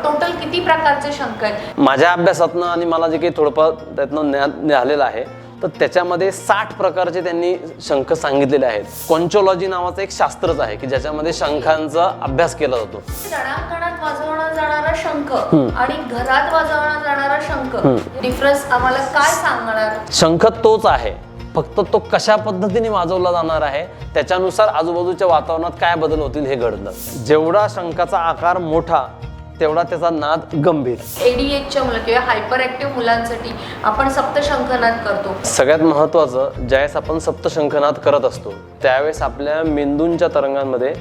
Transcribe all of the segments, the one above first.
Total किती प्रकारचे शंख आहेत? माझ्या अभ्यासातनं आणि मला जे काही थोडंफार त्यातनं मिळालेलं आहे तर त्याच्यामध्ये 60 प्रकारचे त्यांनी शंख सांगितलेले आहेत. कॉन्चोलॉजी नावाचं एक शास्त्रच आहे की ज्याच्यामध्ये शंखांचा अभ्यास केला जातो. रणांगणात वाजवला जाणारा शंख आणि घरात वाजवला जाणारा शंख, डिफरन्स आम्हाला काय सांगणार? शंख तोच आहे, फक्त तो कशा पद्धतीने वाजवला जाणार आहे त्याच्यानुसार आजूबाजूच्या वातावरणात काय बदल होतील हे घडतं. जेवढा शंखाचा आकार मोठा तेवढा त्याचा नाद गंभीर. ADHD मुलं किंवा हायपर ऍक्टिव्ह मुलांसाठी आपण सप्तशंखनाद करतो. सगळ्यात महत्त्वाचं, ज्यावेळेस आपण सप्तशंखनाद करत असतो त्यावेळेस आपल्या मेंदूंच्या तरंगांमध्ये,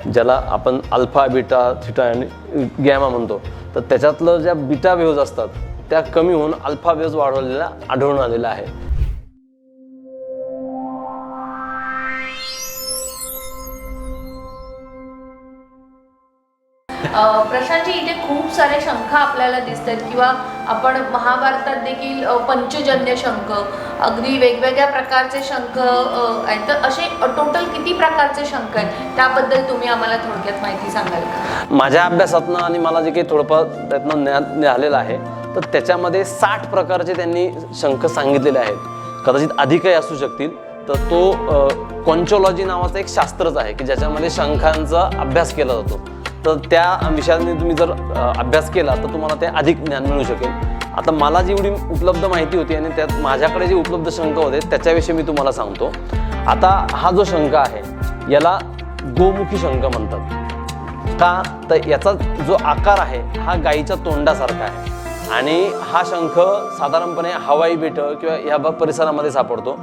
ज्याला आपण अल्फा, बीटा, थीटा आणि गॅमा म्हणतो, तर त्याच्यातलं ज्या बीटा वेव्हज असतात त्या कमी होऊन अल्फा वेव्हज वाढवलेल्या आढळून आलेला आहे. प्रशांतजी, इथे खूप सारे शंख आपल्याला दिसतात किंवा आपण महाभारतात देखील पंचजन्य शंख, अगदी वेगवेगळ्या प्रकारचे शंख आहेत. तर असे टोटल किती प्रकारचे शंख आहेत त्याबद्दल तुम्ही आम्हाला थोडक्यात माहिती सांगाल का? माझ्या अभ्यासातनं आणि मला जे काही थोडंफार त्यातनं मिळालेलं आहे तर त्याच्यामध्ये 60 प्रकारचे त्यांनी शंख सांगितलेले आहेत. कदाचित अधिकही असू शकतील. तर तो कॉन्चोलॉजी नावाचं एक शास्त्रच आहे की ज्याच्यामध्ये शंखांचा अभ्यास केला जातो. तर त्या विषयाने तुम्ही जर अभ्यास केला तर तुम्हाला ते अधिक ज्ञान मिळू शकेल. आता मला जेवढी उपलब्ध माहिती होती आणि त्यात माझ्याकडे जे उपलब्ध शंख होते त्याच्याविषयी मी तुम्हाला सांगतो. आता हा जो शंख आहे याला गोमुखी शंख म्हणतात. का तर याचा जो आकार आहे हा गाईच्या तोंडासारखा आहे आणि हा शंख साधारणपणे हवाई बेटं किंवा या परिसरामध्ये सापडतो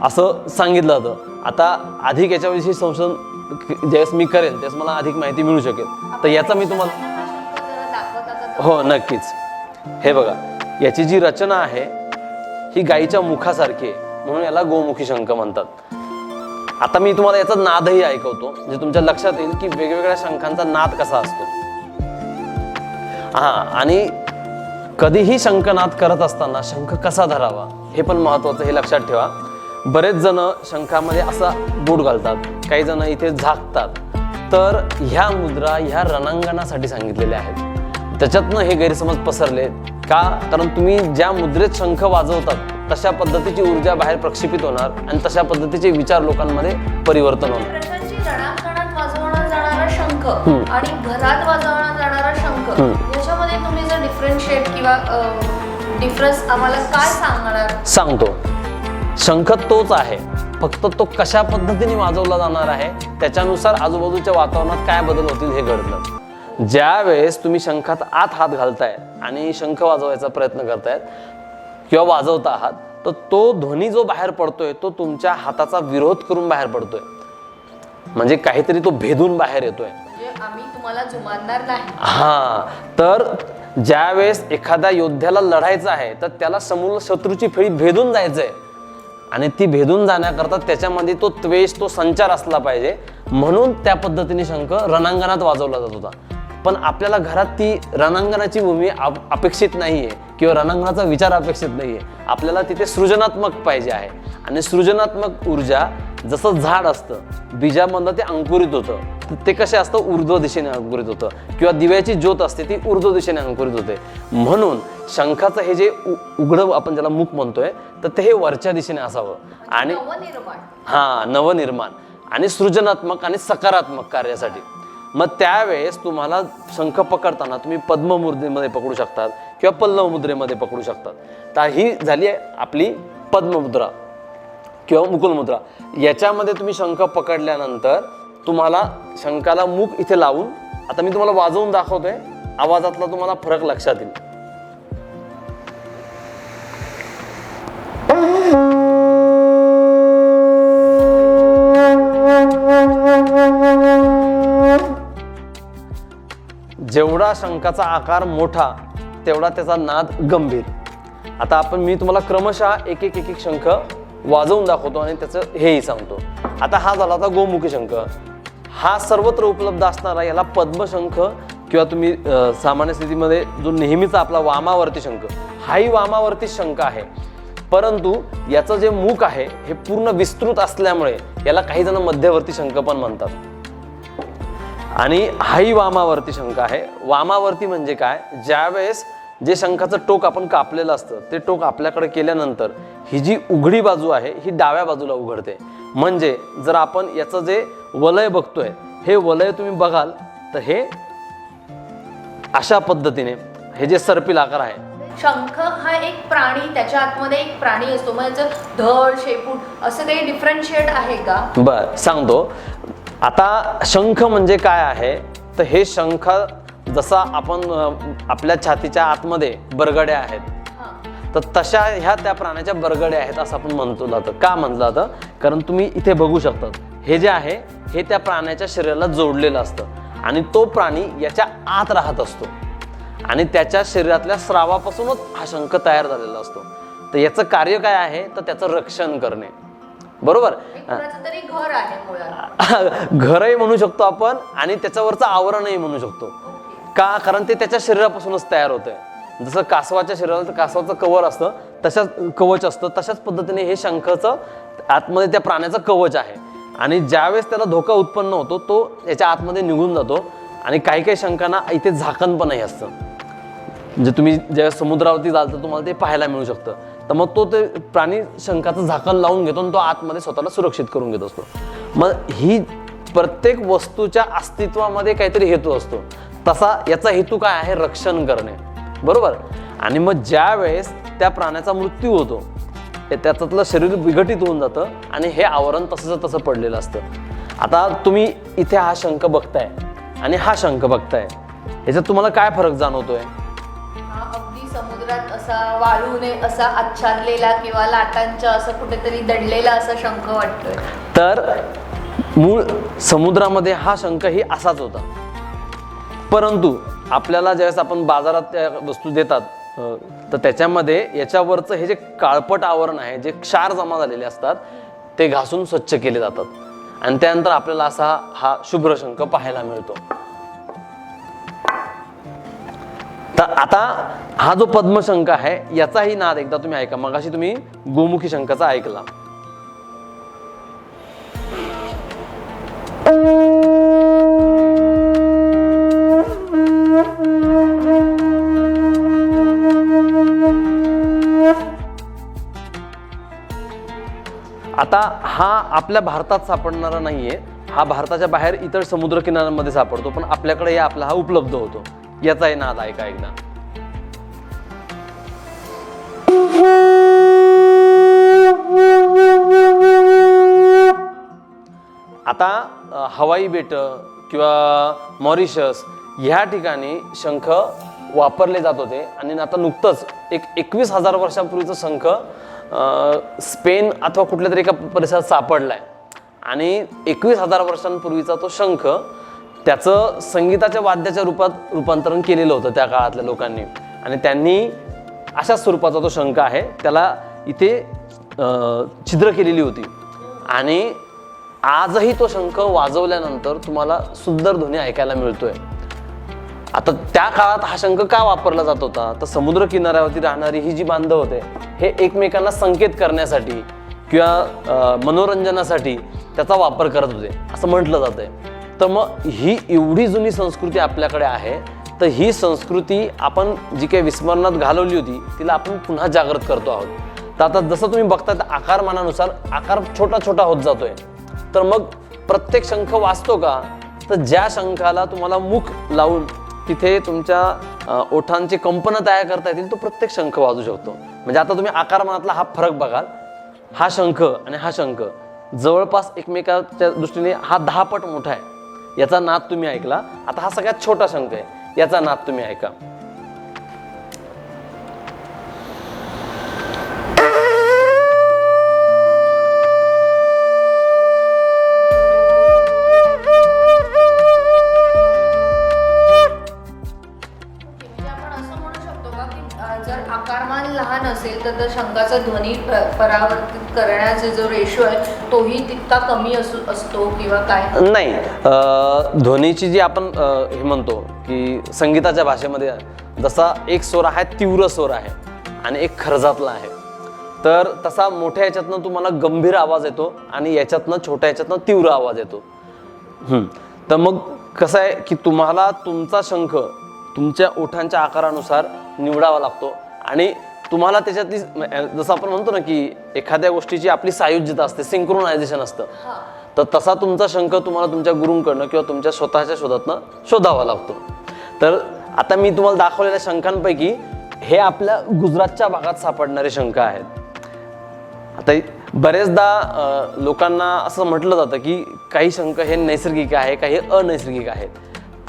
असं सांगितलं जातं. आता अधिक याच्याविषयी संशोधन ज्यावेळेस मी करेल त्यावेळेस मला अधिक माहिती मिळू शकेल. तर याचा मी तुम्हाला हो नक्कीच. हे बघा, याची जी रचना आहे ही गाईच्या मुखासारखी आहे म्हणून याला गोमुखी शंख म्हणतात. आता मी तुम्हाला याचा नादही ऐकवतो म्हणजे तुमच्या लक्षात येईल की वेगवेगळ्या शंखांचा नाद कसा असतो. आणि कधीही शंखनाद करत असताना शंख कसा धरावा हे पण महत्वाचं, हे लक्षात ठेवा. बरेच जण शंखामध्ये असा बोट घालतात, काही जण इथे झाकतात. तर ह्या मुद्रा ह्या रणांगणासाठी सांगितलेल्या आहेत. त्याच्यातनं हे गैरसमज पसरले का, कारण तुम्ही ज्या मुद्रेत शंख वाजवतात तशा पद्धतीची ऊर्जा बाहेर प्रक्षेपित होणार आणि तशा पद्धतीचे विचार लोकांमध्ये परिवर्तन होणार. रणांगणात वाजवला जाणारा शंख आणि घरात वाजवला जाणारा शंख याच्यामध्ये तुम्ही जर डिफरन्शिएट किंवा डिफरन्स आम्हाला काय सांगणार? सांगतो. शंख तोच आहे, फक्त तो कशा पद्धतीने वाजवला जाणार आहे त्याच्यानुसार आजूबाजूच्या वातावरणात काय बदल होतील हे घडतं. ज्या वेळेस तुम्ही शंखात आत हात घालताय आणि शंख वाजवायचा प्रयत्न करतायत किंवा वाजवता आहात तर तो ध्वनी जो बाहेर पडतोय तो तुमच्या हाताचा विरोध करून बाहेर पडतोय. म्हणजे काहीतरी तो भेदून बाहेर येतोय. आम्ही तुम्हाला जुमानणार नाही. तर ज्या वेळेस एखाद्या योद्ध्याला लढायचं आहे तर त्याला समोर शत्रूची फळी भेदून जायचंय आणि ती भेदून जाण्याकरता त्याच्यामध्ये तो द्वेष, तो संचार असला पाहिजे म्हणून त्या पद्धतीने शंख रणांगणात वाजवला जात होता. पण आपल्याला घरात ती रणांगणाची भूमी अपेक्षित नाहीये किंवा रणांगणाचा विचार अपेक्षित नाहीये. आपल्याला तिथे सृजनात्मक पाहिजे आहे आणि सृजनात्मक ऊर्जा जसं झाड असतं बीजामधनं ते अंकुरित होतं, ते कसे असतं ऊर्ध्व दिशेने अंकुरित होतं किंवा दिव्याची ज्योत असते ती ऊर्ध्व दिशेने अंकुरित होते. म्हणून शंखाचं हे जे उघडं आपण ज्याला मुख म्हणतोय तर ते हे वरच्या दिशेने असावं आणि नवनिर्माण आणि सृजनात्मक आणि सकारात्मक कार्यासाठी. मग त्यावेळेस तुम्हाला शंख पकडताना तुम्ही पद्म मुद्रेमध्ये पकडू शकतात किंवा पल्लव मुद्रेमध्ये पकडू शकतात. तर ही झाली आहे आपली पद्ममुद्रा किंवा मुकुल मुद्रा. याच्यामध्ये तुम्ही शंख पकडल्यानंतर तुम्हाला शंखाला मुख इथे लावून, आता मी तुम्हाला वाजवून दाखवतोय, आवाजातला तुम्हाला फरक लक्षात येईल. जेवढा शंखाचा आकार मोठा तेवढा त्याचा नाद गंभीर. आता मी तुम्हाला क्रमशः एक एक शंख वाजवून दाखवतो आणि त्याचं हेही सांगतो. आता हा झाला होता गोमुखी शंख. हा सर्वत्र उपलब्ध असणारा याला पद्मशंख किंवा तुम्ही सामान्य स्थितीमध्ये जो नेहमीचा आपला वामावर्ती शंख, हाही वामावर्ती शंख आहे. परंतु याचं जे मुख आहे हे पूर्ण विस्तृत असल्यामुळे याला काही जण मध्यवर्ती शंख पण म्हणतात. आणि हाही वामावर्ती शंख आहे. वामावर्ती म्हणजे काय, ज्यावेळेस जे शंखाचं टोक आपण कापलेलं असतं ते टोक आपल्याकडे केल्यानंतर ही जी उघडी बाजू आहे ही डाव्या बाजूला उघडते. म्हणजे जर आपण याचं जे वलय बघतोय, हे वलय तुम्ही बघाल तर हे अशा पद्धतीने हे जे सर्पिल आकार आहे. शंख हा एक प्राणी, त्याच्या आतमध्ये एक प्राणी असतो, म्हणजे धड शेपूट असं काही डिफरन्शिएट आहे का? बर सांगतो. आता शंख म्हणजे काय आहे, तर हे शंख जसा आपण आपल्या छातीच्या आतमध्ये बरगड्या आहेत, तर तशा ह्या त्या प्राण्याच्या बरगड्या आहेत असं आपण म्हणतो जातं. का म्हटलं जातं, कारण तुम्ही इथे बघू शकता हे जे आहे हे त्या प्राण्याच्या शरीराला जोडलेलं असतं आणि तो प्राणी याच्या आत राहत असतो आणि त्याच्या शरीरातल्या स्रावापासूनच हा शंख तयार झालेला असतो. तर याचं कार्य काय आहे, तर त्याचं रक्षण करणे. बरोबर, तरी घर आहे मुळात. घरही म्हणू शकतो आपण आणि त्याच्यावरचं आवरणही म्हणू शकतो. का, कारण ते त्याच्या शरीरापासूनच तयार होतंय. जसं कासवाच्या शरीराला कासवाचं कवर असतं, तशाच कवच असतं, तशाच पद्धतीने हे शंखाचं आतमध्ये त्या प्राण्याचं कवच आहे. आणि ज्यावेळेस त्याला धोका उत्पन्न होतो तो याच्या आतमध्ये निघून जातो. आणि काही काही शंखांना इथे झाकण पण असतं, म्हणजे तुम्ही ज्या समुद्रावरती जाल तर तुम्हाला ते पाहायला मिळू शकतं. तर मग तो ते प्राणी शंखाचं झाकण लावून घेतो आणि तो आतमध्ये स्वतःला सुरक्षित करून घेत असतो. मग ही प्रत्येक वस्तूच्या अस्तित्वामध्ये काहीतरी हेतू असतो, तसा याचा हेतू काय आहे, रक्षण करणे. बरोबर. आणि मग ज्या वेळेस त्या प्राण्याचा मृत्यू होतो त्याच्यातलं शरीर विघटित होऊन जातं आणि हे आवरण तसंच तसं पडलेलं असतं. आता तुम्ही इथे हा शंख बघताय आणि हा शंख बघताय, ह्याच्यात तुम्हाला काय फरक जाणवतोय? अगदी समुद्रात असा वाळूने असा आच्छादलेला किंवा लाटांच्या असं कुठेतरी दडलेला असा शंख वाटतोय. तर मूळ समुद्रामध्ये हा शंखही असाच होता, परंतु आपल्याला ज्यावेळेस आपण बाजारात त्या वस्तू देतात तर त्याच्यामध्ये याच्यावरचं हे जे काळपट आवरण आहे, जे क्षार जमा झालेले असतात ते घासून स्वच्छ केले जातात आणि त्यानंतर आपल्याला असा हा शुभ्र शंख पाहायला मिळतो. तर आता हा जो पद्मशंख आहे याचाही नाद एकदा तुम्ही ऐका. मगाशी तुम्ही गोमुखी शंखाचा ऐकला. आता हा आपल्या भारतात सापडणारा नाहीये, हा भारताच्या बाहेर इतर समुद्र किनाऱ्यांमध्ये सापडतो, पण आपल्याकडे आपला हा उपलब्ध होतो. याचाही नाद ऐका एकदा. आता हवाई बेट किंवा मॉरिशस ह्या ठिकाणी शंख वापरले जात होते आणि आता नुकतंच 21,000 वर्षांपूर्वीचा शंख स्पेन अथवा कुठल्या तरी एका परिसरात सापडलाय आणि 21,000 वर्षांपूर्वीचा तो शंख त्याचं संगीताच्या वाद्याच्या रूपात रूपांतरण केलेलं होतं त्या काळातल्या लोकांनी आणि त्यांनी अशाच स्वरूपाचा तो शंख आहे, त्याला इथे छिद्र केलेली होती आणि आजही तो शंख वाजवल्यानंतर तुम्हाला सुंदर ध्वनी ऐकायला मिळतोय. आता त्या काळात हा शंख का वापरला जात होता, तर समुद्र किनाऱ्यावरती राहणारी ही जी बांधव होते हे एकमेकांना संकेत करण्यासाठी किंवा मनोरंजनासाठी त्याचा वापर करत होते असं म्हटलं जातंय. तर मग ही एवढी जुनी संस्कृती आपल्याकडे आहे, तर ही संस्कृती आपण जी काही विस्मरणात घालवली होती तिला आपण पुन्हा जागृत करतो आहोत. तर आता जसं तुम्ही बघता आकारमानानुसार आकार छोटा छोटा होत जातोय. तर मग प्रत्येक शंख वाजतो का, तर ज्या शंखाला तुम्हाला मुख लावून तिथे तुमच्या ओठांची कंपनं तयार करता येतील तो प्रत्येक शंख वाजू शकतो. म्हणजे आता तुम्ही आकारमानातला हा फरक बघाल, हा शंख आणि हा शंख जवळपास एकमेकाच्या दृष्टीने हा 10 पट मोठा आहे. याचा नाद तुम्ही ऐकला. आता हा सगळ्यात छोटा शंख आहे, याचा नाद तुम्ही ऐका. जर आकारमान लहान असेल तर शंखाचा ध्वनी परावर्तित करण्याचा जो रेशो आहे तोही तितका कमी असतो किंवा काय? नाही, ध्वनीची जी आपण हे म्हणतो की संगीताच्या भाषेमध्ये जसा एक स्वर आहे तीव्र स्वर आहे आणि एक खर्जातला आहे, तर तसा मोठ्या याच्यातनं तुम्हाला गंभीर आवाज येतो आणि याच्यातनं छोट्या याच्यातनं तीव्र आवाज येतो. तर मग कसं आहे की तुम्हाला तुमचा शंख तुमच्या ओठांच्या आकारानुसार निवडावा लागतो आणि तुम्हाला त्याच्यातली जसं आपण म्हणतो ना की एखाद्या गोष्टीची आपली सायुज्यता असते, सिंक्रोनायझेशन असतं, तर तसा तुमचा शंख तुम्हाला तुमच्या गुरूंकडनं किंवा तुमच्या स्वतःच्या शोधातनं शोधावा लागतो. तर आता मी तुम्हाला दाखवलेल्या शंखांपैकी हे आपल्या गुजरातच्या भागात सापडणारे शंख आहेत. आता बरेचदा लोकांना असं म्हटलं जातं की काही शंख हे नैसर्गिक आहे, काही अनैसर्गिक आहेत.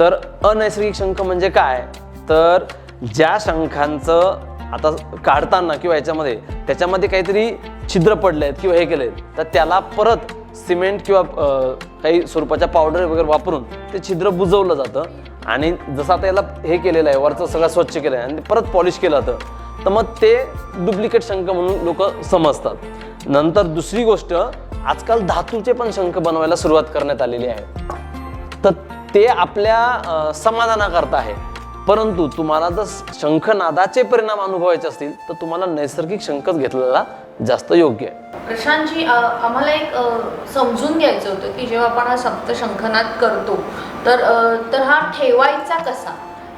तर अनैसर्गिक शंख म्हणजे काय, तर ज्या शंखांचं आता काढताना किंवा त्याच्यामध्ये काहीतरी छिद्र पडले आहेत किंवा हे केले तर त्याला परत सिमेंट किंवा काही स्वरूपाच्या पावडर वगैरे वापरून ते छिद्र बुजवलं जातं आणि जसं आता याला हे केलेलं आहे, वरचं सगळं स्वच्छ केलं आहे आणि परत पॉलिश केलं जातं, तर मग ते डुप्लिकेट शंख म्हणून लोक समजतात. नंतर दुसरी गोष्ट, आजकाल धातूचे पण शंख बनवायला सुरुवात करण्यात आलेली आहे. तर ते आपल्या समाधानाकरता आहे. परंतु तुम्हाला जर शंखनादाचे परिणाम अनुभवायचे असतील तर तुम्हाला नैसर्गिक शंखच घेतलेला जास्त योग्य आहे. प्रशांतजी, आम्हाला एक समजून घ्यायचं होतं की जेव्हा आपण हा सप्त शंखनाद करतो तर हा ठेवायचा कसा,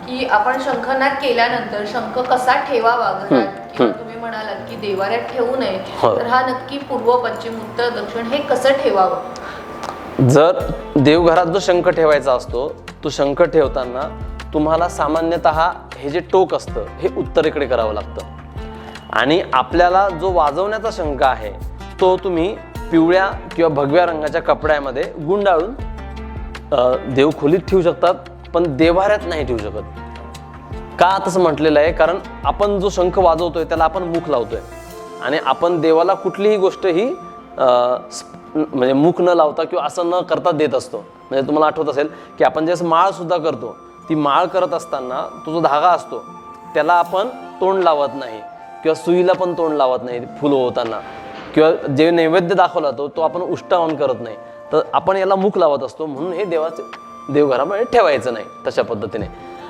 की आपण शंखनाद केल्यानंतर शंख कसा ठेवावा घरात, किंवा तुम्ही म्हणालात की देवाऱ्यात ठेवू नये, तर हा नक्की पूर्व, पश्चिम, उत्तर, दक्षिण हे कसं ठेवावं? जर देवघरात जो शंख ठेवायचा असतो तो शंख ठेवताना तुम्हाला सामान्यतः हे जे टोक असतं हे उत्तरेकडे करावं लागतं आणि आपल्याला जो वाजवण्याचा शंख आहे तो तुम्ही पिवळ्या किंवा भगव्या रंगाच्या कपड्यामध्ये गुंडाळून देवखोलीत ठेवू शकतात, पण देवाऱ्यात नाही ठेवू शकत. का तसं म्हटलेलं आहे, कारण आपण जो शंख वाजवतोय त्याला आपण मुख लावतोय आणि आपण देवाला कुठलीही गोष्ट ही म्हणजे मुख न लावता किंवा असं न करता देत असतो. म्हणजे तुम्हाला आठवत असेल की आपण ज्यावेळेस माळ सुद्धा करतो, ती माळ करत असताना तो जो धागा असतो त्याला आपण तोंड लावत नाही किंवा सुईला पण तोंड लावत नाही फुलं होताना, किंवा जे नैवेद्य दाखवला तो आपण उष्टावण करत नाही, तर आपण याला मुख लावत असतो. म्हणून हे देवघरामध्ये ठेवायचं नाही तशा पद्धतीने.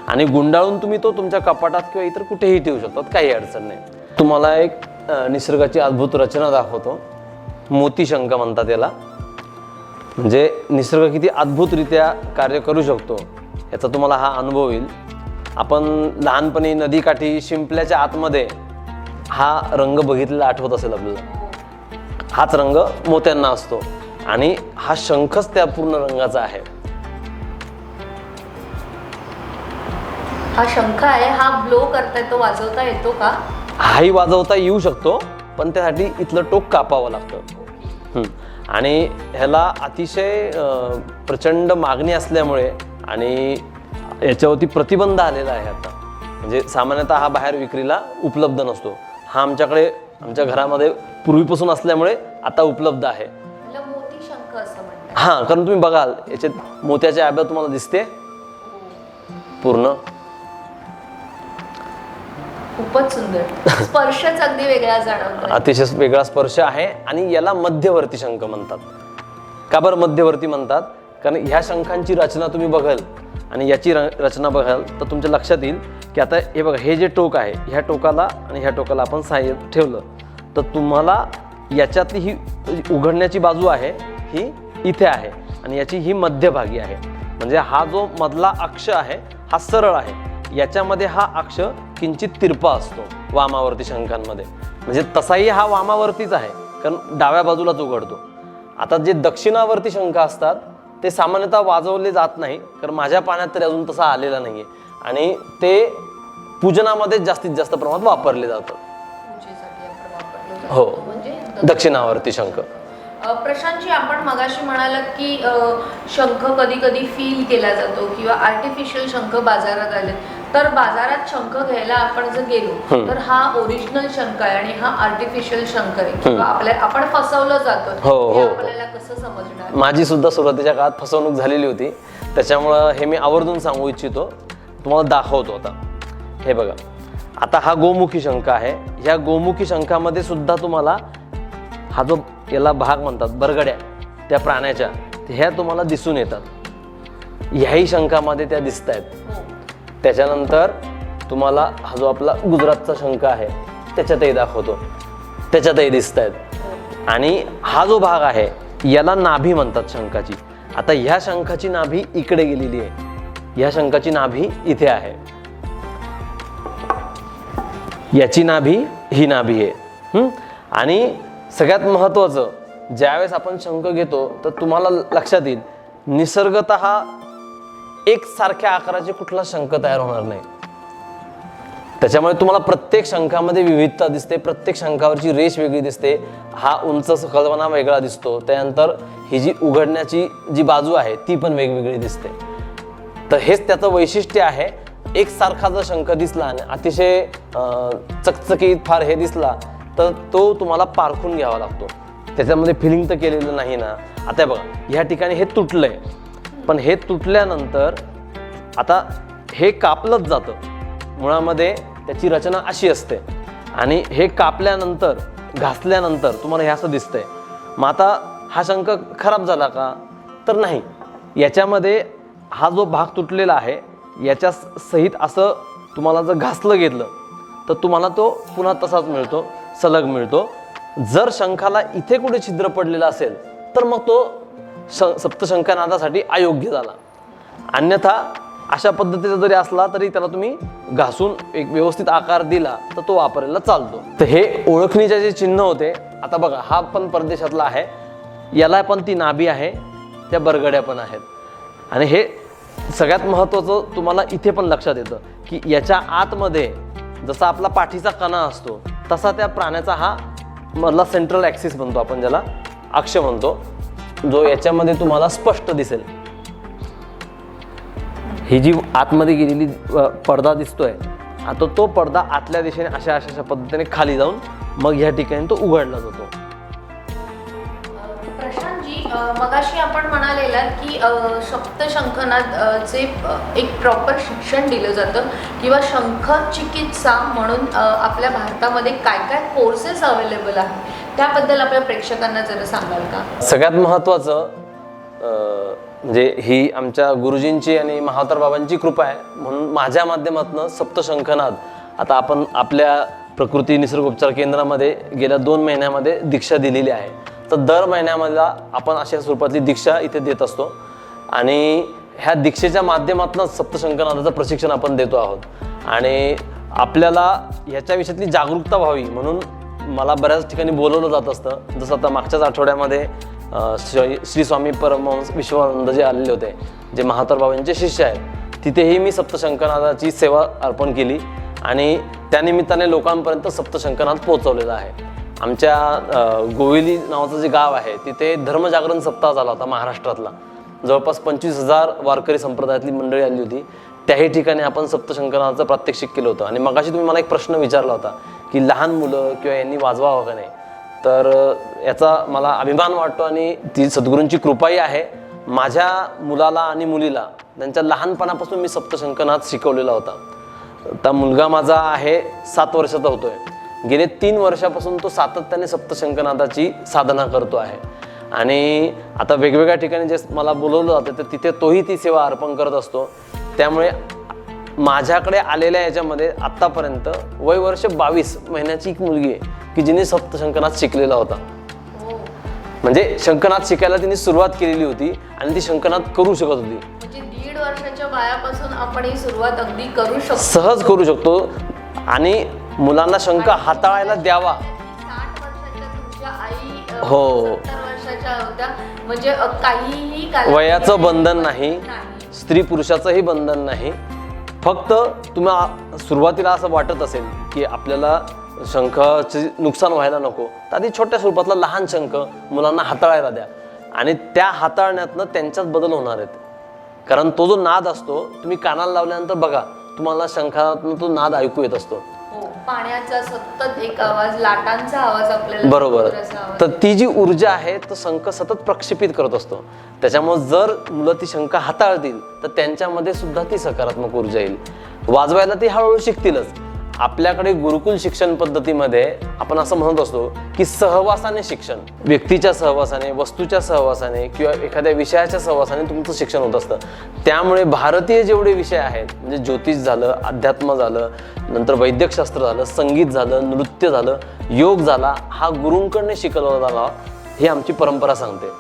आणि गुंडाळून तुम्ही तो तुमच्या कपाटात किंवा इतर कुठेही ठेवू शकतात, काही अडचण नाही. तुम्हाला एक निसर्गाची अद्भुत रचना दाखवतो. मोती शंख म्हणतात याला. म्हणजे निसर्ग किती अद्भुतरित्या कार्य करू शकतो याचा तुम्हाला हा अनुभव येईल. आपण लहानपणी नदीकाठी शिंपल्याच्या आतमध्ये हा रंग बघितलेला आठवत असेल आपल्याला. हाच रंग मोत्यांना असतो आणि हा शंखच त्या पूर्ण रंगाचा आहे. हा शंख आहे, हा ब्लो करता येतो, वाजवता येतो का? हाही वाजवता येऊ शकतो, पण त्यासाठी इथलं टोक कापावं लागतं. आणि ह्याला अतिशय प्रचंड मागणी असल्यामुळे आणि याच्यावरती प्रतिबंध आलेला आहे आता. म्हणजे सामान्यतः हा बाहेर विक्रीला उपलब्ध नसतो. हा आमच्या घरामध्ये पूर्वीपासून असल्यामुळे आता उपलब्ध आहे. मोती शंख असं म्हणतात. हां, कारण तुम्ही बघाल याच्यात मोत्याच्या आब्या तुम्हाला दिसते पूर्ण. खूपच सुंदर, स्पर्शच अगदी वेगळा जाणवतो. अतिशय वेगळा स्पर्श आहे आणि याला मध्यवर्ती शंख म्हणतात. का बरं मध्यवर्ती म्हणतात? कारण ह्या शंखांची रचना तुम्ही बघाल आणि याची रचना बघाल तर तुमच्या लक्षात येईल की आता हे बघा, हे जे टोक आहे ह्या टोकाला आणि ह्या टोकाला आपण साह्य ठेवलं तर तुम्हाला याच्यातली ही उघडण्याची बाजू आहे ही इथे आहे आणि याची ही मध्यभागी आहे. म्हणजे हा जो मधला अक्ष आहे हा सरळ आहे, याच्यामध्ये हा अक्ष किंचित तिरपा असतो वामावर्ती शंखांमध्ये. म्हणजे तसाही हा वामावर्तीच आहे, कारण डाव्या बाजूलाच उघडतो. आता जे दक्षिणावर्ती शंख असतात ते सामान्यतः वाजवले जात नाही, कारण माझ्या पाण्यात तरी अजून तसा आलेला नाहीये आणि ते पूजनामध्ये जास्तीत जास्त प्रमाणात वापरले जातात. हो, दक्षिणावर्ती शंख. प्रशांतजी, आपण मगाशी म्हणालात की शंख कधी कधी फील केला जातो किंवा आर्टिफिशियल शंख बाजारात आले, तर बाजारात शंख घ्यायला आपण जर गेलो तर हा ओरिजिनल शंख आहे आणि हा आर्टिफिशियल शंख आहे किंवा आपण फसवलं जातो, आपल्याला कसं समजणार? माझी सुद्धा सुरुवातीच्या काळात फसवणूक झालेली होती, त्याच्यामुळं हे मी आवर्जून सांगू इच्छितो. तुम्हाला दाखवतो आता. हे बघा, आता हा गोमुखी शंख आहे. ह्या गोमुखी शंखामध्ये सुद्धा तुम्हाला हा जो याला भाग म्हणतात बरगड्या त्या प्राण्याच्या, ह्या तुम्हाला दिसून येतात. ह्याही शंखामध्ये त्या दिसत आहेत. त्याच्यानंतर तुम्हाला हा जो आपला गुजरातचा शंख आहे त्याच्यातही दाखवतो, त्याच्यातही दिसत आहेत. आणि हा जो भाग आहे याला नाभी म्हणतात शंखाची आता ह्या शंखाची नाभी इकडे गेलेली आहे, ह्या शंखाची नाभी इथे आहे, याची नाभी ही नाभी आहे. आणि सगळ्यात महत्वाचं, ज्यावेळेस आपण शंख घेतो तर तुम्हाला लक्षात येईल निसर्गतः एकसारख्या आकाराचे कुठला शंख तयार होणार नाही. त्याच्यामुळे तुम्हाला प्रत्येक शंखामध्ये विविधता दिसते, प्रत्येक शंखावरची रेष वेगळी दिसते, हा उंच सखलपणा वेगळा दिसतो, त्यानंतर ही जी उघडण्याची जी बाजू आहे ती पण वेगवेगळी दिसते. तर हेच त्याचं वैशिष्ट्य आहे. एकसारखा जर शंख दिसला आणि अतिशय चकचकीत फार हे दिसला तर तो तुम्हाला पारखून घ्यावा लागतो, त्याच्यामध्ये फिलिंग तर केलेलं नाही ना. आता बघा ह्या ठिकाणी हे तुटलंय, पण हे तुटल्यानंतर आता हे कापलंच जातं, मुळामध्ये त्याची रचना अशी असते, आणि हे कापल्यानंतर घासल्यानंतर तुम्हाला हे असं दिसतंय. मग आता हा शंख खराब झाला का, तर नाही. याच्यामध्ये हा जो भाग तुटलेला आहे याच्या सहित असं तुम्हाला जर घासलं गेलं तर तुम्हाला तो पुन्हा तसाच मिळतो, सलग मिळतो. जर शंखाला इथे कुठे छिद्र पडलेलं असेल तर मग तो सप्तशंखनादासाठी अयोग्य झाला. अन्यथा अशा पद्धतीचा जरी असला तरी त्याला तुम्ही घासून एक व्यवस्थित आकार दिला तर तो वापरायला चालतो. तर हे ओळखणीचे जे चिन्ह होते, आता बघा हा पण परदेशातला आहे, याला पण ती नाभी आहे, त्या बरगड्या पण आहेत. आणि हे सगळ्यात महत्त्वाचं तुम्हाला इथे पण लक्षात येतं की याच्या आतमध्ये जसा आपला पाठीचा कणा असतो तसा त्या प्राण्याचा हा मधला सेंट्रल ॲक्सिस म्हणतो आपण, ज्याला अक्ष म्हणतो, जो याच्यामध्ये तुम्हाला स्पष्ट दिसेल. ही जी आतमध्ये गेलेली पडदा दिसतोय, आता तो पडदा आतल्या दिशेने अशा अशा पद्धतीने खाली जाऊन मग ह्या ठिकाणी तो उघडला जातो. प्रशांतजी, मगाशी आपण म्हणालेलात की सप्तशंखनादचे एक प्रॉपर शिक्षण दिलं जातं किंवा शंख चिकित्सा म्हणून आपल्या भारतामध्ये काय काय कोर्सेस अवेलेबल आहेत, त्याबद्दल आपल्या प्रेक्षकांना जरा सांगाल का? सगळ्यात महत्त्वाचं म्हणजे ही आमच्या गुरुजींची आणि महावतार बाबांची कृपा आहे, म्हणून माझ्या माध्यमातून सप्तशंखनाद आता आपण आपल्या प्रकृती निसर्गोपचार केंद्रामध्ये गेल्या 2 महिन्यामध्ये दीक्षा दिलेली आहे. तर दर महिन्यामध्ये आपण अशा स्वरूपातली दीक्षा इथे देत असतो, आणि ह्या दीक्षेच्या माध्यमातूनच सप्तशंखनादाचं प्रशिक्षण आपण देतो आहोत. आणि आपल्याला ह्याच्या विषयातली जागरूकता व्हावी म्हणून मला बऱ्याच ठिकाणी बोलवलं जात असतं. जसं आता मागच्याच आठवड्यामध्ये श्री स्वामी परमहंस विश्वानंद जे आलेले होते, जे महावतार बाबांचे शिष्य आहेत, तिथेही मी सप्तशंखनादाची सेवा अर्पण केली आणि त्यानिमित्ताने लोकांपर्यंत सप्तशंखनाद पोहोचवलेला आहे. आमच्या गोविली नावाचं जे गाव आहे तिथे धर्मजागरण सप्ताह झाला होता महाराष्ट्रातला. जवळपास 25,000 वारकरी संप्रदायातली मंडळी आली होती. त्याही ठिकाणी आपण सप्तशंखनादाचं प्रात्यक्षिक केलं होतं. आणि मगाशी तुम्ही मला एक प्रश्न विचारला होता की लहान मुलं किंवा यांनी वाजवावं का नाही, तर याचा मला अभिमान वाटतो आणि ती सद्गुरूंची कृपाही आहे. माझ्या मुलाला आणि मुलीला त्यांच्या लहानपणापासून मी सप्तशंखनाद शिकवलेला होता. आता मुलगा माझा आहे 7 वर्षाचा होतोय. गेले 3 वर्षापासून तो सातत्याने सप्तशंखनादाची साधना करतो आहे. आणि आता वेगवेगळ्या ठिकाणी जे मला बोलवलं जातं तर तिथे तोही ती सेवा अर्पण करत असतो. त्यामुळे माझ्याकडे आलेल्या याच्यामध्ये आत्तापर्यंत वय वर्ष 22 महिन्याची एक मुलगी आहे की जिने सप्तशंखनाद शिकलेला होता. म्हणजे शंखनाद शिकायला तिने सुरुवात केलेली होती आणि ती शंखनाद करू शकत होती. म्हणजे 1.5 वर्षाच्या वयापासून आपण ही सुरुवात अगदी करू शकतो, सहज करू शकतो. आणि मुलांना शंख हाताळायला द्यावा. 60 वर्षाच्या तुमच्या आई हो. 70 वर्षाच्या होत्या, म्हणजे काहीही वयाचं बंधन नाही, स्त्री पुरुषाचंही बंधन नाही. फक्त तुम्हाला सुरुवातीला असं वाटत असेल की आपल्याला शंखाचे नुकसान व्हायला नको, तर आधी छोट्या स्वरूपातला लहान शंख मुलांना हाताळायला द्या आणि त्या हाताळण्यातनं त्यांच्यात बदल होणार आहेत. कारण तो जो नाद असतो तुम्ही कानाला लावल्यानंतर बघा तुम्हाला शंखातनं तो नाद ऐकू येत असतो. पाण्याचा सतत एक आवाज, लाटांचा आवाज आपल्याला बरोबर. तर ती जी ऊर्जा आहे तो शंख सतत प्रक्षेपित करत असतो. त्याच्यामुळे जर मुलं ती शंख हाताळतील तर त्यांच्यामध्ये सुद्धा ती सकारात्मक ऊर्जा येईल. वाजवायला ती हळूहळू शिकतीलच. आपल्याकडे गुरुकुल शिक्षण पद्धतीमध्ये आपण असं म्हणत असतो की सहवासाने शिक्षण, व्यक्तीच्या सहवासाने, वस्तूच्या सहवासाने किंवा एखाद्या विषयाच्या सहवासाने तुमचं शिक्षण होत असतं. त्यामुळे भारतीय जेवढे विषय आहेत म्हणजे ज्योतिष झालं, अध्यात्म झालं, नंतर वैद्यकशास्त्र झालं, संगीत झालं, नृत्य झालं, योग झाला, हा गुरूंकडने शिकवला झाला हे आमची परंपरा सांगते.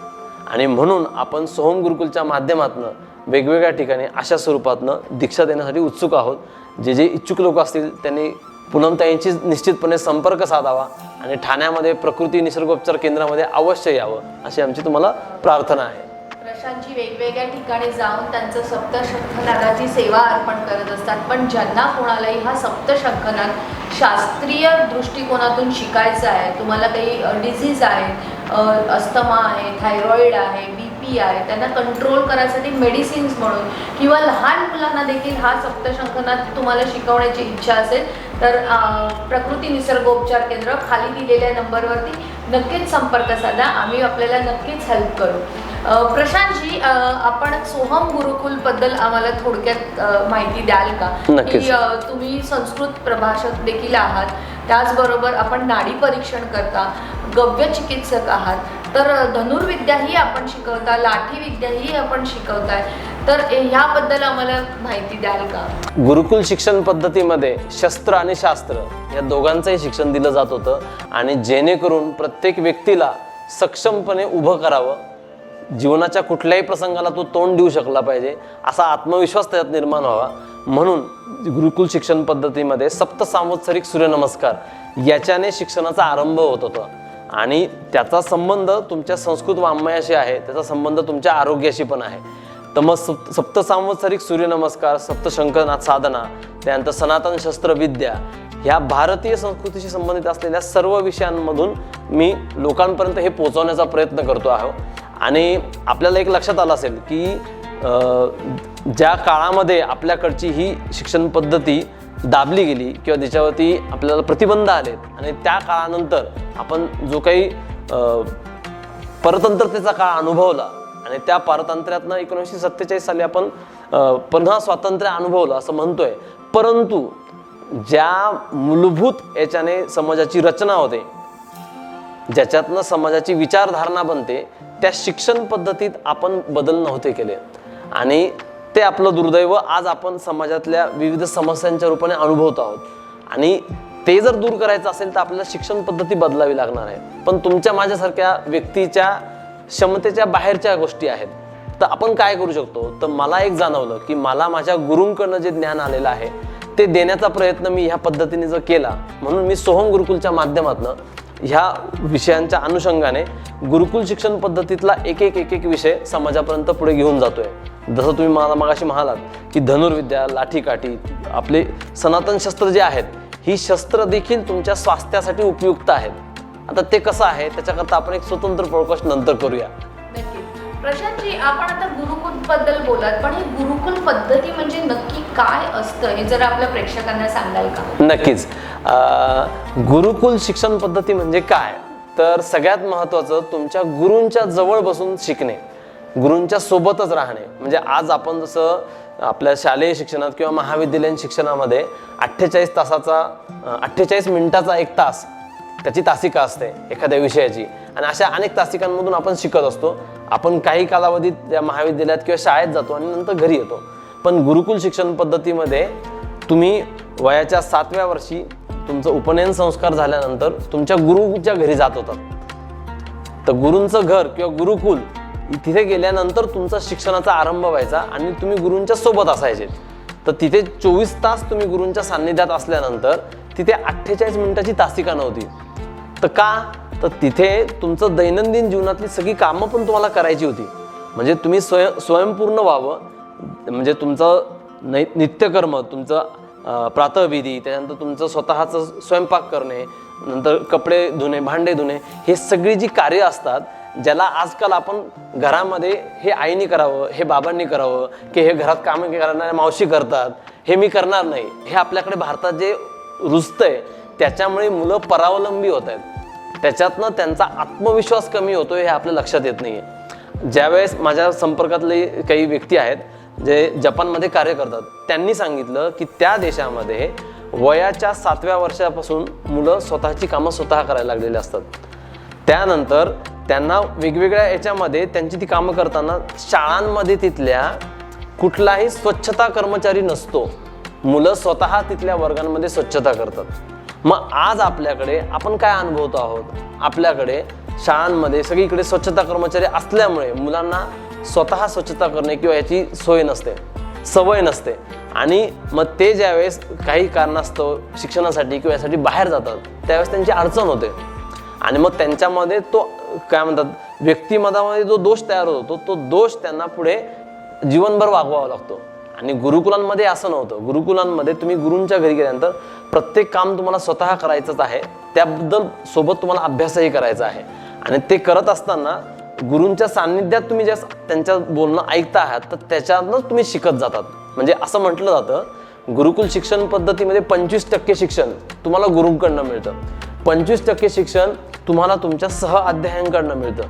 आणि म्हणून आपण सोहम गुरुकुलच्या माध्यमातून वेगवेगळ्या ठिकाणी अशा स्वरूपातनं दीक्षा देण्यासाठी उत्सुक आहोत. जे इच्छुक लोक असतील त्यांनी पूनमताईंची निश्चितपणे संपर्क साधावा आणि ठाण्यामध्ये प्रकृती निसर्गोपचार केंद्रामध्ये अवश्य यावं अशी आमची तुम्हाला प्रार्थना आहे. प्रशांतजी वेगवेगळ्या ठिकाणी जाऊन त्यांचं सप्तशंखनादाची सेवा अर्पण करत असतात, पण ज्यांना कोणालाही हा सप्तशंखनाद शास्त्रीय दृष्टिकोनातून शिकायचा आहे, तुम्हाला काही डिझीज आहे, अस्थमा आहे, थायरॉइड आहे, BP आहे, त्यांना कंट्रोल करायसाठी मेडिसिन्स म्हणून किंवा लहान मुलांना देखील हा सप्तशंखनाद तुम्हाला शिकवण्याची इच्छा असेल तर प्रकृती निसर्गोपचार केंद्र खाली दिलेल्या नंबरवरती नक्कीच संपर्क साधा, आम्ही आपल्याला नक्कीच हेल्प करू. प्रशांतजी, आपण सोहम गुरुकुलबद्दल आम्हाला थोडक्यात माहिती द्याल का? नक्कीच. की तुम्ही संस्कृत प्रभाषक देखील आहात, त्याचबरोबर आपण नाडी परीक्षण करता, गव्य चिकित्सक आहात, तर धनुर्विद्याही आपण शिकवता, लाठी विद्याही आपण शिकवताय, तर ह्याबद्दल आम्हाला माहिती द्याल का? गुरुकुल शिक्षण पद्धतीमध्ये शस्त्र आणि शास्त्र या दोघांचंही शिक्षण दिलं जात होतं आणि जेणेकरून प्रत्येक व्यक्तीला सक्षमपणे उभं करावं, जीवनाच्या कुठल्याही प्रसंगाला तो तोंड देऊ शकला पाहिजे असा आत्मविश्वास त्यात निर्माण व्हावा म्हणून गुरुकुल शिक्षण पद्धतीमध्ये सप्त सांवत्सरिक सूर्यनमस्कार याच्याने शिक्षणाचा आरंभ होत होता आणि त्याचा संबंध तुमच्या संस्कृत वाङ्मयाशी आहे, त्याचा संबंध तुमच्या आरोग्याशी पण आहे. तर मग सप्त सांवत्सरिक सूर्यनमस्कार, सप्तशंखनाद साधना, त्यानंतर सनातन शस्त्र विद्या ह्या भारतीय संस्कृतीशी संबंधित असलेल्या सर्व विषयांमधून मी लोकांपर्यंत हे पोहोचवण्याचा प्रयत्न करतो आहे. आणि आपल्याला एक लक्षात आलं असेल की ज्या काळामध्ये आपल्याकडची ही शिक्षण पद्धती दाबली गेली किंवा त्याच्यावरती आपल्याला प्रतिबंध आलेत आणि त्या काळानंतर आपण जो काही परतंत्रतेचा काळ अनुभवला आणि त्या पारतंत्र्यातनं 1947 साली आपण पुन्हा स्वातंत्र्य अनुभवलं असं म्हणतोय, परंतु ज्या मूलभूत याच्याने समाजाची रचना होते, ज्याच्यातनं समाजाची विचारधारणा बनते, त्या शिक्षण पद्धतीत आपण बदल नव्हते केले आणि ते आपलं दुर्दैव आज आपण समाजातल्या विविध समस्यांच्या रूपाने अनुभवत आहोत. आणि ते जर दूर करायचं असेल तर आपल्याला शिक्षण पद्धती बदलावी लागणार आहे. पण तुमच्या माझ्यासारख्या व्यक्तीच्या क्षमतेच्या बाहेरच्या गोष्टी आहेत, तर आपण काय करू शकतो? तर मला एक जाणवलं की मला माझ्या गुरूंकडनं जे ज्ञान आलेलं आहे ते देण्याचा प्रयत्न मी ह्या पद्धतीने जर केला, म्हणून मी सोहम गुरुकुलच्या माध्यमातून ह्या विषयांच्या अनुषंगाने गुरुकुल शिक्षण पद्धतीतला एक एक विषय समाजापर्यंत पुढे घेऊन जातोय. जसं तुम्ही मला मगाशी म्हणालात की धनुर्विद्या, लाठीकाठी, आपले सनातन शस्त्र जे आहेत, ही शस्त्र देखील तुमच्या स्वास्थ्यासाठी उपयुक्त आहेत. आता ते कसं आहे त्याच्याकरता आपण एक स्वतंत्र प्रकाश नंतर करूया. प्रशांतजी, आपण आता गुरुकुल बद्दल बोलात, पण ही गुरुकुल पद्धती म्हणजे नक्की काय असतं हे जरा आपल्या प्रेक्षकांना सांगाल का? नक्कीच. गुरुकुल शिक्षण पद्धती म्हणजे काय, तर सगळ्यात महत्त्वाचं तुमच्या गुरूंच्या जवळ बसून शिकणे, गुरूंच्या सोबतच राहणे. म्हणजे आज आपण जसं आपल्या शालेय शिक्षणात किंवा महाविद्यालयीन शिक्षणामध्ये 48 मिनिटाचा एक तास त्याची तासिका असते एखाद्या विषयाची आणि अशा अनेक तासिकांमधून आपण शिकत असतो. आपण काही कालावधीत त्या महाविद्यालयात किंवा शाळेत जातो आणि नंतर घरी येतो. पण गुरुकुल शिक्षण पद्धतीमध्ये तुम्ही वयाच्या 7व्या वर्षी तुमचं उपनयन संस्कार झाल्यानंतर तुमच्या गुरुच्या घरी जात होतात. तर गुरूंचं घर किंवा गुरुकुल तिथे गेल्यानंतर तुमचा शिक्षणाचा आरंभ व्हायचा आणि तुम्ही गुरूंच्या सोबत असायचे. तर तिथे 24 तास तुम्ही गुरूंच्या सान्निध्यात असल्यानंतर तिथे 48 मिनिटाची तासिका नव्हती. तर का, तर तिथे तुमचं दैनंदिन जीवनातली सगळी कामं पण तुम्हाला करायची होती. म्हणजे तुम्ही स्वयंपूर्ण व्हावं, म्हणजे तुमचं नित्यकर्म, तुमचं प्रातःविधी, त्याच्यानंतर तुमचं स्वतःचं स्वयंपाक करणे, नंतर कपडे धुणे, भांडे धुणे, हे सगळी जी कार्य असतात ज्याला आजकाल आपण घरामध्ये हे आईने करावं, हे बाबांनी करावं, की हे घरात कामं करणाऱ्या मावशी करतात, हे मी करणार नाही, हे आपल्याकडे भारतात जे रुजतंय त्याच्यामुळे मुलं परावलंबी होत आहेत. त्याच्यातनं त्यांचा आत्मविश्वास कमी होतोय हे आपल्या लक्षात येत नाही. ज्यावेळेस माझ्या संपर्कातले काही व्यक्ती आहेत जे जपानमध्ये कार्य करतात, त्यांनी सांगितलं की त्या देशामध्ये वयाच्या 7व्या वर्षापासून मुलं स्वतःची कामं स्वतः करायला लागलेली असतात. त्यानंतर त्यांना वेगवेगळ्या याच्यामध्ये त्यांची ती कामं करताना शाळांमध्ये तिथल्या कुठलाही स्वच्छता कर्मचारी नसतो, मुलं स्वतः तिथल्या वर्गांमध्ये स्वच्छता करतात. मग आज आपल्याकडे आपण काय अनुभवतो आहोत, आपल्याकडे शाळांमध्ये सगळीकडे स्वच्छता कर्मचारी असल्यामुळे मुलांना स्वतः स्वच्छता करणे किंवा याची सोय नसते, सवय नसते आणि मग ते ज्यावेळेस काही कारणास्तव शिक्षणासाठी किंवा यासाठी बाहेर जातात त्यावेळेस त्यांची अडचण होते आणि मग त्यांच्यामध्ये तो काय म्हणतात व्यक्तिमत्वामध्ये जो दोष तयार होतो तो दोष त्यांना पुढे जीवनभर वागवावा लागतो. आणि गुरुकुलांमध्ये असं नव्हतं. गुरुकुलांमध्ये तुम्ही गुरूंच्या घरी गेल्यानंतर प्रत्येक काम तुम्हाला स्वतः करायचंच आहे, त्याबद्दल सोबत तुम्हाला अभ्यासही करायचा आहे आणि ते करत असताना गुरूंच्या सान्निध्यात तुम्ही ज्या त्यांचं बोलणं ऐकता आहात तर त्याच्यातूनच तुम्ही शिकत जातात. म्हणजे असं म्हटलं जातं गुरुकुल शिक्षण पद्धतीमध्ये 25% शिक्षण तुम्हाला गुरूंकडनं मिळतं, 25% शिक्षण तुम्हाला तुमच्या सहअध्यायांकडनं मिळतं,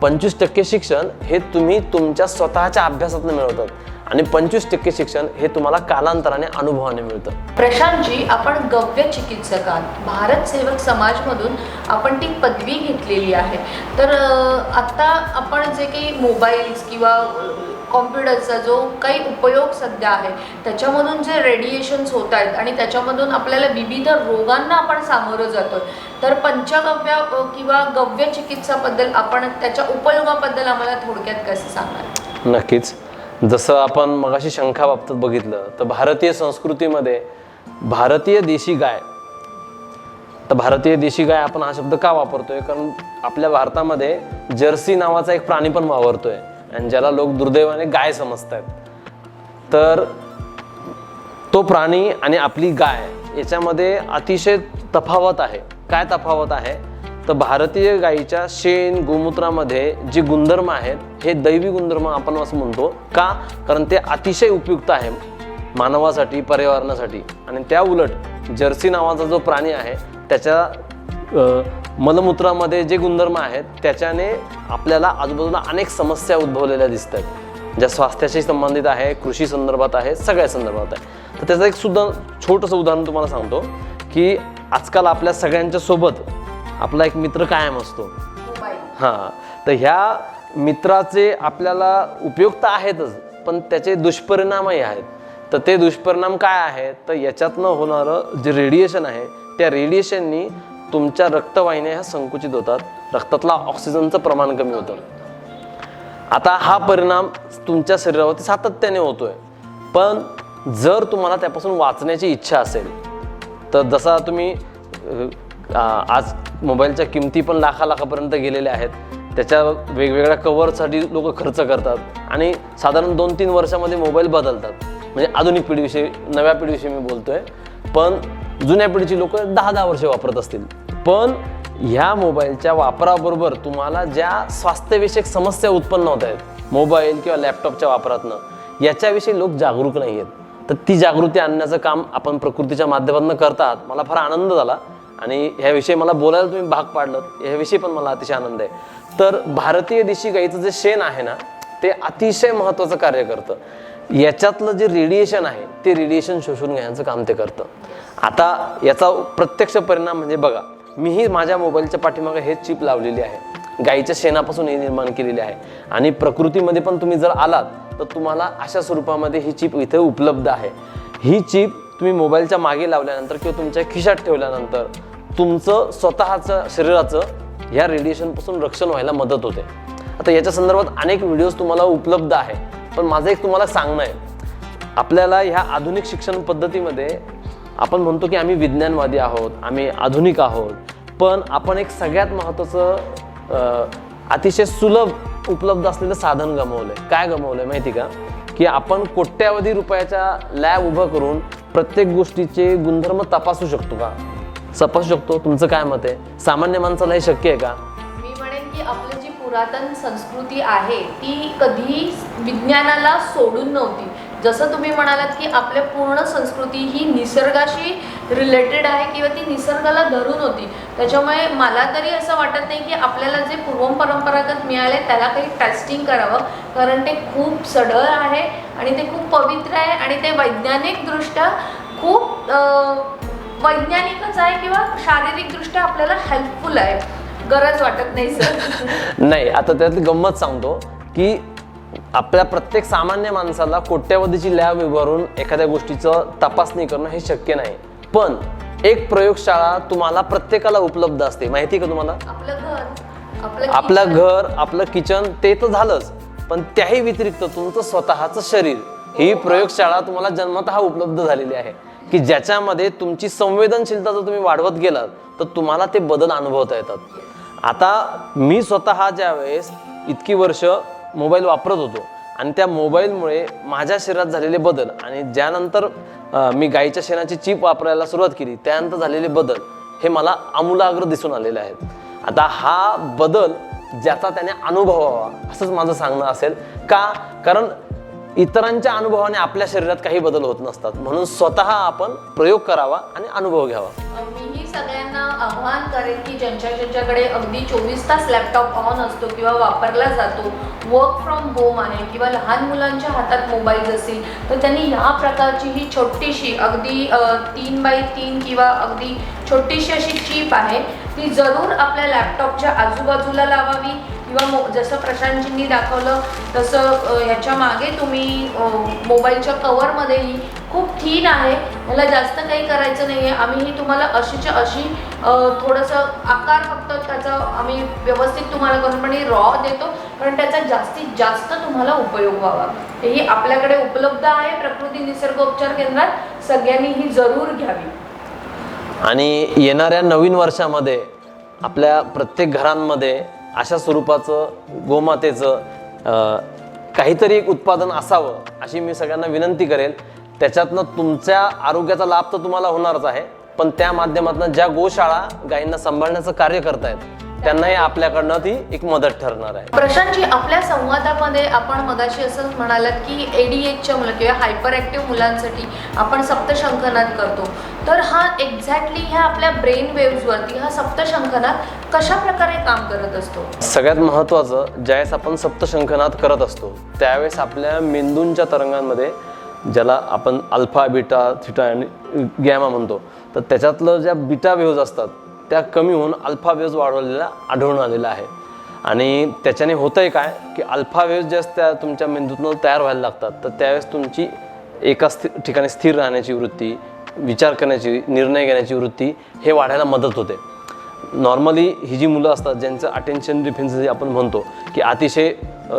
25% शिक्षण हे तुम्ही तुमच्या स्वतःच्या अभ्यासातून मिळवतात आणि 25% शिक्षण हे तुम्हाला कालांतराने अनुभवाने मिळतं. प्रशांतजी, आपण गव्य चिकित्सक आहात, भारत सेवक समाजमधून आपण ती पदवी घेतलेली आहे. तर आता आपण जे काही मोबाईल्स किंवा कॉम्प्युटरचा जो काही उपयोग सध्या आहे त्याच्यामधून जे रेडिएशन्स होत आहेत आणि त्याच्यामधून आपल्याला विविध रोगांना आपण सामोरं जातो, तर पंचगव्य किंवा गव्य चिकित्साबद्दल आपण त्याच्या उपयोगाबद्दल आम्हाला थोडक्यात कसं सांगाल? नक्कीच. जसं आपण मगाशी शंखाबाबतीत बघितलं तर भारतीय संस्कृतीमध्ये भारतीय देशी गाय, तर भारतीय देशी गाय आपण हा शब्द का वापरतोय कारण आपल्या भारतामध्ये जर्सी नावाचा एक प्राणी पण वावरतोय आणि ज्याला लोक दुर्दैवाने गाय समजतात. तर तो प्राणी आणि आपली गाय याच्यामध्ये अतिशय तफावत आहे. काय तफावत आहे तर भारतीय गायीच्या शेण गोमूत्रामध्ये जे गुणधर्म आहेत हे दैवी गुणधर्म आपण असं म्हणतो. का? कारण ते अतिशय उपयुक्त आहे मानवासाठी, पर्यावरणासाठी. आणि त्या उलट जर्सी नावाचा जो प्राणी आहे त्याच्या मलमूत्रामध्ये जे गुणधर्म आहेत त्याच्याने आपल्याला आजूबाजूला अनेक समस्या उद्भवलेल्या दिसतात, ज्या स्वास्थ्याशी संबंधित आहे, कृषी संदर्भात आहे, सगळ्या संदर्भात आहे. तर त्याचं एक सुद्धा छोटंसं उदाहरण तुम्हाला सांगतो की आजकाल आपल्या सगळ्यांच्या सोबत आपला एक मित्र कायम असतो. हां, तर ह्या मित्राचे आपल्याला उपयोग तर आहेतच पण त्याचे दुष्परिणामही आहेत. तर ते दुष्परिणाम काय आहेत तर याच्यातनं होणारं जे रेडिएशन आहे त्या रेडिएशननी तुमच्या रक्तवाहिन्या ह्या संकुचित होतात, रक्तातला ऑक्सिजनचं प्रमाण कमी होतं. आता हा परिणाम तुमच्या शरीरावरती सातत्याने होतोय. पण जर तुम्हाला त्यापासून वाचण्याची इच्छा असेल तर जसा तुम्ही आज मोबाईलच्या किमती पण लाखापर्यंत गेलेल्या आहेत, त्याच्या वेगवेगळ्या कव्हरसाठी लोक खर्च करतात आणि साधारण 2-3 वर्षामध्ये मोबाईल बदलतात. म्हणजे आधुनिक पिढीविषयी, नव्या पिढीविषयी मी बोलतोय. पण जुन्या पिढीची लोक 10-10 वर्ष वापरत असतील. पण ह्या मोबाईलच्या वापराबरोबर तुम्हाला ज्या स्वास्थ्यविषयक समस्या उत्पन्न होत आहेत मोबाईल किंवा लॅपटॉपच्या वापरातनं, याच्याविषयी लोक जागरूक नाही आहेत. तर ती जागृती आणण्याचं काम आपण प्रकृतीच्या माध्यमातून करतात. मला फार आनंद झाला आणि ह्याविषयी मला बोलायला तुम्ही भाग पाडलं, ह्याविषयी पण मला अतिशय आनंद आहे. तर भारतीय देशी गाईचं जे शेण आहे ना ते अतिशय महत्त्वाचं कार्य करतं. याच्यातलं जे रेडिएशन आहे ते रेडिएशन शोषून घेण्याचं काम ते करतं. आता याचा प्रत्यक्ष परिणाम म्हणजे बघा, मीही माझ्या मोबाईलच्या पाठीमागे हेच चिप लावलेली आहे, गाईच्या शेणापासून हे निर्माण केलेली आहे. आणि प्रकृतीमध्ये पण तुम्ही जर आलात तर तुम्हाला अशा स्वरूपामध्ये ही चिप इथे उपलब्ध आहे. ही चिप तुम्ही मोबाईलच्या मागे लावल्यानंतर किंवा तुमच्या खिशात ठेवल्यानंतर तुमचं स्वतःचं शरीराचं ह्या रेडिएशनपासून रक्षण व्हायला मदत होते. आता याच्या संदर्भात अनेक व्हिडिओज तुम्हाला उपलब्ध आहे. पण माझं एक तुम्हाला सांगणं आहे, आपल्याला ह्या आधुनिक शिक्षण पद्धतीमध्ये आपण म्हणतो की आम्ही विज्ञानवादी आहोत, आम्ही आधुनिक आहोत, पण आपण एक सगळ्यात महत्त्वाचं अतिशय सुलभ उपलब्ध असलेलं साधन गमावलंय. काय गमावलंय माहिती का? की आपण कोट्यावधी रुपयाच्या लॅब उभं करून प्रत्येक गोष्टीचे गुणधर्म तपासू शकतो का? तपासू शकतो? तुमचं काय मत आहे? सामान्य माणसाला हे शक्य आहे का? मी म्हणेन की आपली जी पुरातन संस्कृती आहे ती कधी विज्ञानाला सोडून नव्हती. जसं तुम्ही म्हणालात की आपल्या पूर्ण संस्कृती ही निसर्गाशी रिलेटेड आहे किंवा ती निसर्गाला धरून होती. त्याच्यामुळे मला तरी असं वाटत नाही की आपल्याला जे परंपरागत मिळाले त्याला काही टेस्टिंग करावं, कारण ते खूप सढळ आहे आणि ते खूप पवित्र आहे आणि ते वैज्ञानिकदृष्ट्या खूप वैज्ञानिकच आहे किंवा शारीरिकदृष्ट्या आपल्याला हेल्पफुल आहे. गरज वाटत नाही सर. नाही, आता त्यातली गंमत सांगतो की आपल्या प्रत्येक सामान्य माणसाला कोट्यावधीची लॅब उभारून एखाद्या गोष्टीचं तपासणी करणं हे शक्य नाही. पण एक प्रयोगशाळा तुम्हाला प्रत्येकाला उपलब्ध असते. माहिती का तुम्हाला? आपलं घर, आपलं घर, आपलं किचन ते तर झालंच, पण त्याही व्यतिरिक्त तुमचं स्वतःचं शरीर ही प्रयोगशाळा तुम्हाला जन्मतः उपलब्ध झालेली आहे की ज्याच्यामध्ये तुमची संवेदनशीलता जर तुम्ही वाढवत गेलात तर तुम्हाला ते बदल अनुभवता येतात. आता मी स्वतः ज्या वेळेस इतकी वर्ष मोबाईल वापरत होतो आणि त्या मोबाईलमुळे माझ्या शरीरात झालेले बदल आणि ज्यानंतर मी गाईच्या शेणाची चीप वापरायला सुरुवात केली त्यानंतर झालेले बदल हे मला आमूलाग्र दिसून आलेले आहेत. आता हा बदल ज्याचा त्याने अनुभवावा असंच माझं सांगणं असेल. का? कारण इतरांच्या अनुभवाने आपल्या शरीरात काही बदल होत नसतात, म्हणून स्वतः आपण प्रयोग करावा आणि अनुभव घ्यावा. मीही सगळ्यांना आव्हान करेन की ज्यांच्याकडे अगदी 24 तास लॅपटॉप ऑन असतो किंवा वापरला जातो, वर्क फ्रॉम होम आहे किंवा लहान मुलांच्या हातात मोबाईल असतील तर त्यांनी या प्रकारची ही छोटीशी अगदी 3x3 किंवा अगदी छोटीशी अशी चिप आहे ती जरूर आपल्या लॅपटॉपच्या आजूबाजूला लावावी किंवा जसं प्रशांतजींनी दाखवलं तसं ह्याच्या मागे तुम्ही मोबाईलच्या कवरमध्येही खूप थीन आहे, याला जास्त काही करायचं नाही आहे. आम्हीही तुम्हाला अशीच्या अशी थोडंसं आकार फक्त त्याचा आम्ही व्यवस्थित तुम्हाला करूनपणे रॉ देतो कारण त्याचा जास्तीत जास्त तुम्हाला उपयोग व्हावा. हेही आपल्याकडे उपलब्ध आहे प्रकृती निसर्गोपचार केंद्रात, सगळ्यांनी ही जरूर घ्यावी. आणि येणाऱ्या नवीन वर्षामध्ये आपल्या प्रत्येक घरांमध्ये अशा स्वरूपाचं गोमातेचं काहीतरी एक उत्पादन असावं अशी मी सगळ्यांना विनंती करेल. त्याच्यातनं तुमच्या आरोग्याचा लाभ तर तुम्हाला होणारच आहे, पण त्या माध्यमातून ज्या गोशाळा गायींना सांभाळण्याचं कार्य करतायत त्यांनाही आपल्याकडनं ती एक मदत ठरणार आहे. प्रशांतजी, आपल्या संवादामध्ये आपण मगाशी असं म्हणालात की ADHच्या मुलं किंवा हायपर ॲक्टिव्ह मुलांसाठी आपण सप्तशंखनाद करतो, तर हा एक्झॅक्टली ह्या आपल्या ब्रेन वेव्हजवरती हा सप्तशंखनाद कशा प्रकारे काम करत असतो? सगळ्यात महत्त्वाचं, ज्यावेळेस आपण सप्तशंखनाद करत असतो त्यावेळेस आपल्या मेंदूंच्या तरंगांमध्ये ज्याला आपण अल्फा, बीटा, थीटा आणि गॅमा म्हणतो, तर त्याच्यातलं ज्या बीटा वेव्हज असतात त्या कमी होऊन अल्फा वेव्ज वाढवलेला आढळून आलेला आहे. आणि त्याच्याने होतंय काय की अल्फा वेव्ज ज्या त्या तुमच्या मेंदूतून तयार व्हायला लागतात तर त्यावेळेस तुमची एका ठिकाणी स्थिर राहण्याची वृत्ती, विचार करण्याची, निर्णय घेण्याची वृत्ती हे वाढायला मदत होते. नॉर्मली ही जी मुलं असतात ज्यांचं अटेन्शन डिफिशियन्सी आपण म्हणतो की अतिशय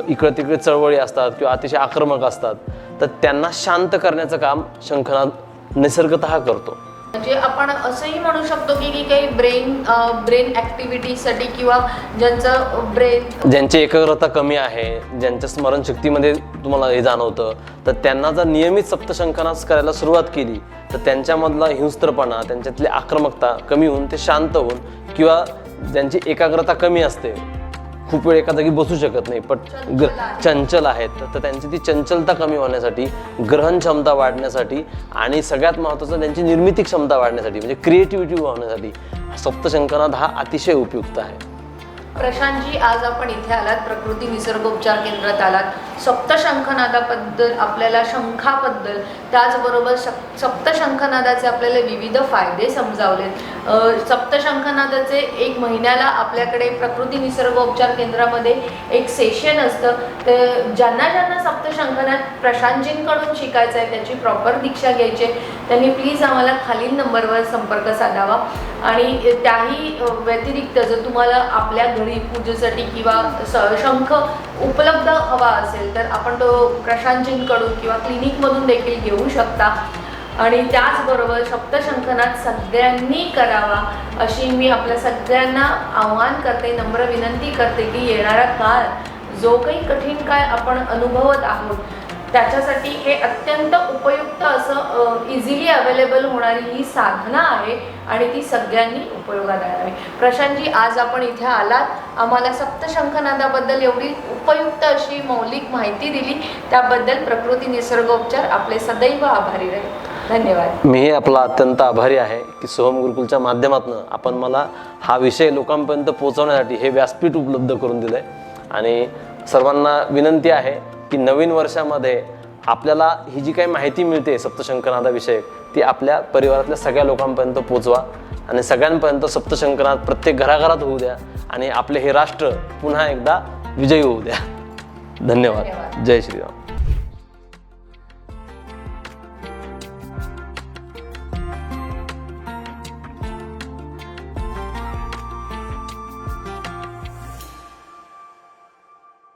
इकडे तिकडे चळवळी असतात किंवा अतिशय आक्रमक असतात, तर त्यांना शांत करण्याचं काम शंखनाद निसर्गतः करतो. म्हणजे आपण असंही म्हणू शकतो की काही ब्रेन ॲक्टिव्हिटीसाठी किंवा ज्यांची एकाग्रता कमी आहे, ज्यांच्या स्मरणशक्तीमध्ये तुम्हाला हे जाणवतं, तर त्यांना जर नियमित सप्तशंखनाद करायला सुरुवात केली तर त्यांच्यामधला हिंस्त्रपणा, त्यांच्यातली आक्रमकता कमी होऊन ते शांत होऊन, किंवा ज्यांची एकाग्रता कमी असते, खूप वेळ एका जागी बसू शकत नाही, पण चंचल आहेत, तर त्यांची ती चंचलता कमी होण्यासाठी, ग्रहण क्षमता वाढण्यासाठी आणि सगळ्यात महत्त्वाचं त्यांची निर्मिती क्षमता वाढण्यासाठी म्हणजे क्रिएटिव्हिटी वाढण्यासाठी सप्तशंखनाद हा अतिशय उपयुक्त आहे. प्रशांतजी, आज आपण इथे आलात, प्रकृती निसर्गोपचार केंद्रात आलात, सप्तशंखनादाबद्दल आपल्याला, शंखाबद्दल, त्याचबरोबर सप्तशंखनादाचे आपल्याला विविध फायदे समजावलेत. सप्तशंखनादाचे एक महिन्याला आपल्याकडे प्रकृती निसर्गोपचार केंद्रामध्ये एक सेशन असतं. तर ज्यांना सप्तशंखनाद प्रशांतजींकडून शिकायचं आहे, त्याची प्रॉपर दीक्षा घ्यायची आहे, त्यांनी प्लीज आम्हाला खालील नंबरवर संपर्क साधावा. आणि त्याही व्यतिरिक्त जर तुम्हाला आपल्या घरी पूजेसाठी किंवा शंख उपलब्ध हवा असेल तर आपण तो प्रशांतजींकडून किंवा क्लिनिकमधून देखील घेऊ शकता. आणि त्याचबरोबर सप्तशंखनाद सगळ्यांनी करावा अशी मी आपल्या सगळ्यांना आव्हान करते, नम्र विनंती करते की येणारा काळ, जो काही कठीण काळ आपण अनुभवत आहोत, त्याच्यासाठी हे अत्यंत उपयुक्त असं इझिली अवेलेबल होणारी ही साधना आहे आणि ती सगळ्यांनी उपयोगात आणावी. प्रशांतजी, आज आपण इथे आलात, आम्हाला सप्तशंखनादाबद्दल एवढी उपयुक्त अशी मौलिक माहिती दिली, त्याबद्दल प्रकृती निसर्गोपचार आपले सदैव आभारी राहील. धन्यवाद. मीही आपला अत्यंत आभारी आहे की सोहम गुरुकुलच्या माध्यमातून आपण मला हा विषय लोकांपर्यंत पोहोचवण्यासाठी हे व्यासपीठ उपलब्ध करून दिलंय. आणि सर्वांना विनंती आहे की नवीन वर्षामध्ये आपल्याला ही जी काही माहिती मिळते सप्तशंखनादाविषयक ती आपल्या परिवारातल्या सगळ्या लोकांपर्यंत पोचवा आणि सगळ्यांपर्यंत सप्तशंखनाद प्रत्येक घराघरात होऊ द्या आणि आपले हे राष्ट्र पुन्हा एकदा विजयी होऊ द्या. धन्यवाद. जय श्रीराम.